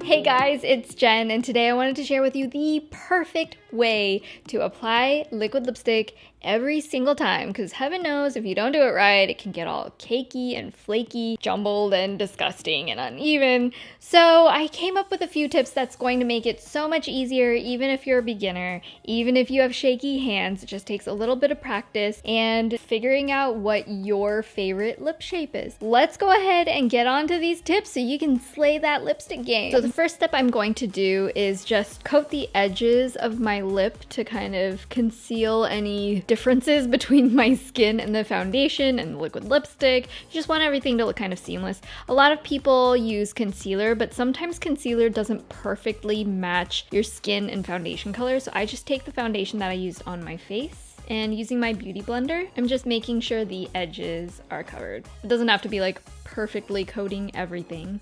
Hey guys, it's Jen, and today I wanted to share with you the perfect way to apply liquid lipstick every single time, because heaven knows if you don't do it right, it can get all cakey and flaky, jumbled and disgusting and uneven. So I came up with a few tips that's going to make it so much easier, even if you're a beginner, even if you have shaky hands. It just takes a little bit of practice and figuring out what your favorite lip shape is. Let's go ahead and get onto these tips so you can slay that lipstick game. So the first step I'm going to do is just coat the edges of my lip to kind of conceal any differences between my skin and the foundation and the liquid lipstick. You just want everything to look kind of seamless. A lot of people use concealer, but sometimes concealer doesn't perfectly match your skin and foundation color. So I just take the foundation that I used on my face, and using my beauty blender, I'm just making sure the edges are covered. It doesn't have to be like perfectly coating everything.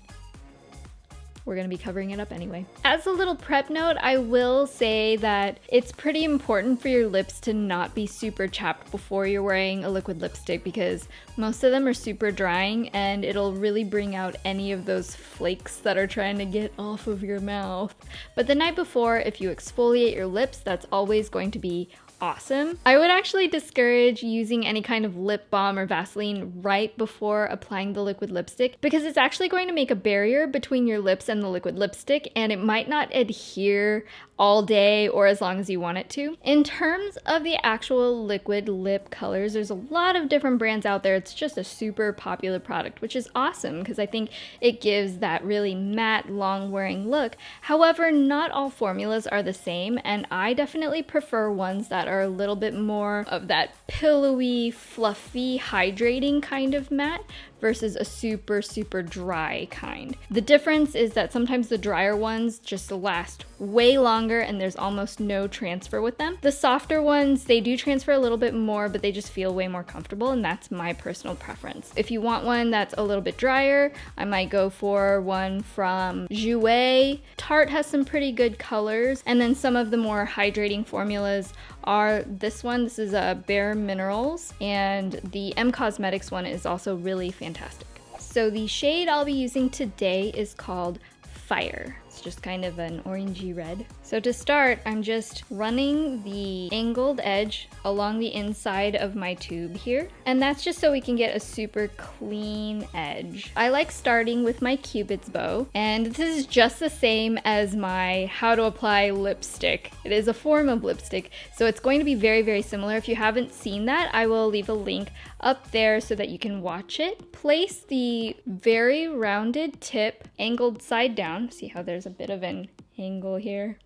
We're gonna be covering it up anyway. As a little prep note, I will say that it's pretty important for your lips to not be super chapped before you're wearing a liquid lipstick, because most of them are super drying and it'll really bring out any of those flakes that are trying to get off of your mouth. But the night before, if you exfoliate your lips, that's always going to be awesome. I would actually discourage using any kind of lip balm or Vaseline right before applying the liquid lipstick, because it's actually going to make a barrier between your lips and the liquid lipstick, and it might not adhere all day or as long as you want it to. In terms of the actual liquid lip colors, there's a lot of different brands out there. It's just a super popular product, which is awesome because I think it gives that really matte, long-wearing look. However, not all formulas are the same, and I definitely prefer ones that are a little bit more of that pillowy, fluffy, hydrating kind of matte versus a super dry kind. The difference is that sometimes the drier ones just last way longer and there's almost no transfer with them. The softer ones, they do transfer a little bit more, but they just feel way more comfortable, and that's my personal preference. If you want one that's a little bit drier, I might go for one from Jouer. Tarte has some pretty good colors, and then some of the more hydrating formulas are this one. This is a bareMinerals, and the M Cosmetics one is also really fantastic. So the shade I'll be using today is called Fire. It's just kind of an orangey red. So to start, I'm just running the angled edge along the inside of my tube here. And that's just so we can get a super clean edge. I like starting with my Cupid's bow. And this is just the same as my how to apply lipstick. It is a form of lipstick, so it's going to be very similar. If you haven't seen that, I will leave a link up there so that you can watch it. Place the very rounded tip angled side down. See how there's a bit of an angle here.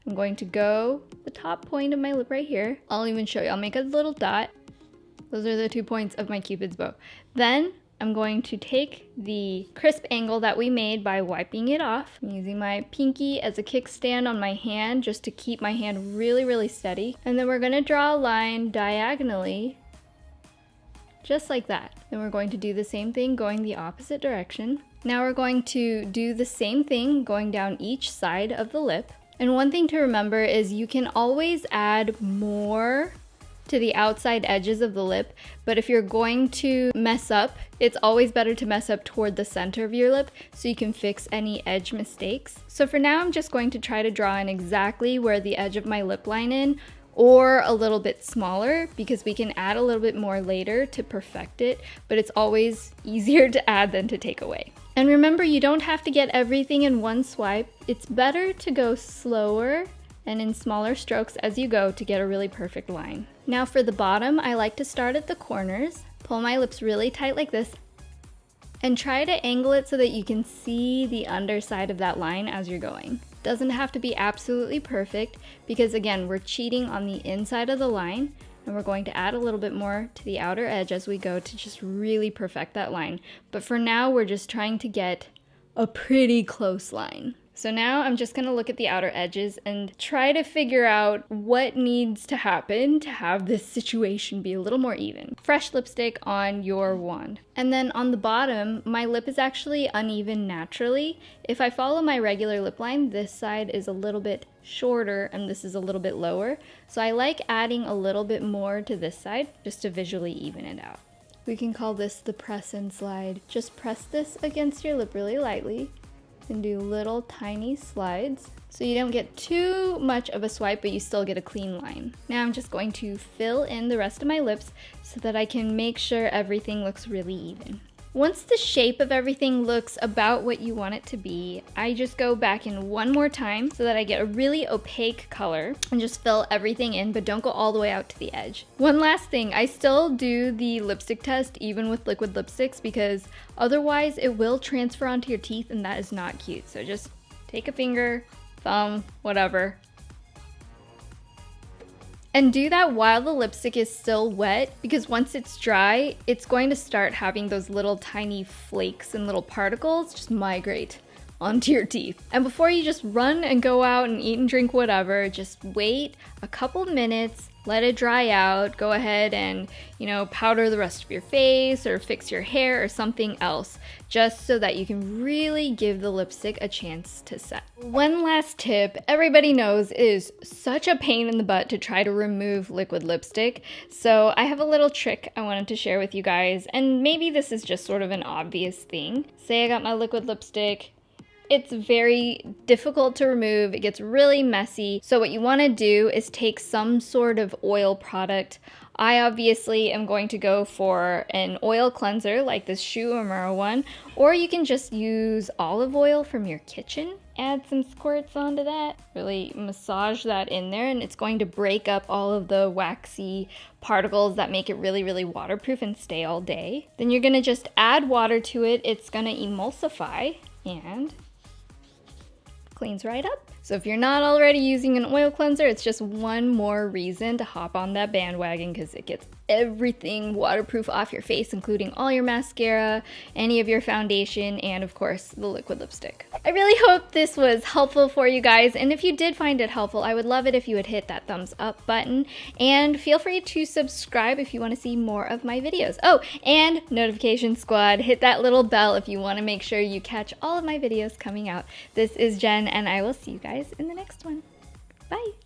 I'm going to go the top point of my lip right here. I'll even show you. I'll make a little dot. Those are the 2 points of my Cupid's bow. Then I'm going to take the crisp angle that we made by wiping it off. I'm using my pinky as a kickstand on my hand just to keep my hand really steady. And then we're going to draw a line diagonally just like that. Then we're going to do the same thing going the opposite direction. Now we're going to do the same thing going down each side of the lip. And one thing to remember is you can always add more to the outside edges of the lip, but if you're going to mess up, it's always better to mess up toward the center of your lip so you can fix any edge mistakes. So for now, I'm just going to try to draw in exactly where the edge of my lip line is, or a little bit smaller, because we can add a little bit more later to perfect it, but it's always easier to add than to take away. And remember, you don't have to get everything in one swipe. It's better to go slower and in smaller strokes as you go to get a really perfect line. Now for the bottom, I like to start at the corners, pull my lips really tight like this, and try to angle it so that you can see the underside of that line as you're going. Doesn't have to be absolutely perfect, because again, we're cheating on the inside of the line, and we're going to add a little bit more to the outer edge as we go to just really perfect that line. But for now, we're just trying to get a pretty close line. So now I'm just gonna look at the outer edges and try to figure out what needs to happen to have this situation be a little more even. Fresh lipstick on your wand. And then on the bottom, my lip is actually uneven naturally. If I follow my regular lip line, this side is a little bit shorter and this is a little bit lower. So I like adding a little bit more to this side just to visually even it out. We can call this the press and slide. Just press this against your lip really lightly and do little tiny slides. So you don't get too much of a swipe, but you still get a clean line. Now I'm just going to fill in the rest of my lips so that I can make sure everything looks really even. Once the shape of everything looks about what you want it to be, I just go back in one more time so that I get a really opaque color and just fill everything in, but don't go all the way out to the edge. One last thing, I still do the lipstick test even with liquid lipsticks because otherwise it will transfer onto your teeth and that is not cute. So just take a finger, thumb, whatever, and do that while the lipstick is still wet, because once it's dry, it's going to start having those little tiny flakes and little particles just migrate onto your teeth. And before you just run and go out and eat and drink whatever, just wait a couple minutes, let it dry out, go ahead and, powder the rest of your face or fix your hair or something else, just so that you can really give the lipstick a chance to set. One last tip, everybody knows it is such a pain in the butt to try to remove liquid lipstick, so I have a little trick I wanted to share with you guys, and maybe this is just sort of an obvious thing. Say I got my liquid lipstick, it's very difficult to remove, it gets really messy. So what you want to do is take some sort of oil product. I obviously am going to go for an oil cleanser like this Jouer one, or you can just use olive oil from your kitchen. Add some squirts onto that, really massage that in there, and it's going to break up all of the waxy particles that make it really, really waterproof and stay all day. Then you're gonna just add water to it, it's gonna emulsify and cleans right up. So if you're not already using an oil cleanser, it's just one more reason to hop on that bandwagon because it gets everything waterproof off your face, including all your mascara, any of your foundation, and of course the liquid lipstick. I really hope this was helpful for you guys, and if you did find it helpful, I would love it if you would hit that thumbs up button, and feel free to subscribe if you want to see more of my videos. Oh, and notification squad, hit that little bell if you want to make sure you catch all of my videos coming out. This is Jen, and I will see you guys in the next one. Bye!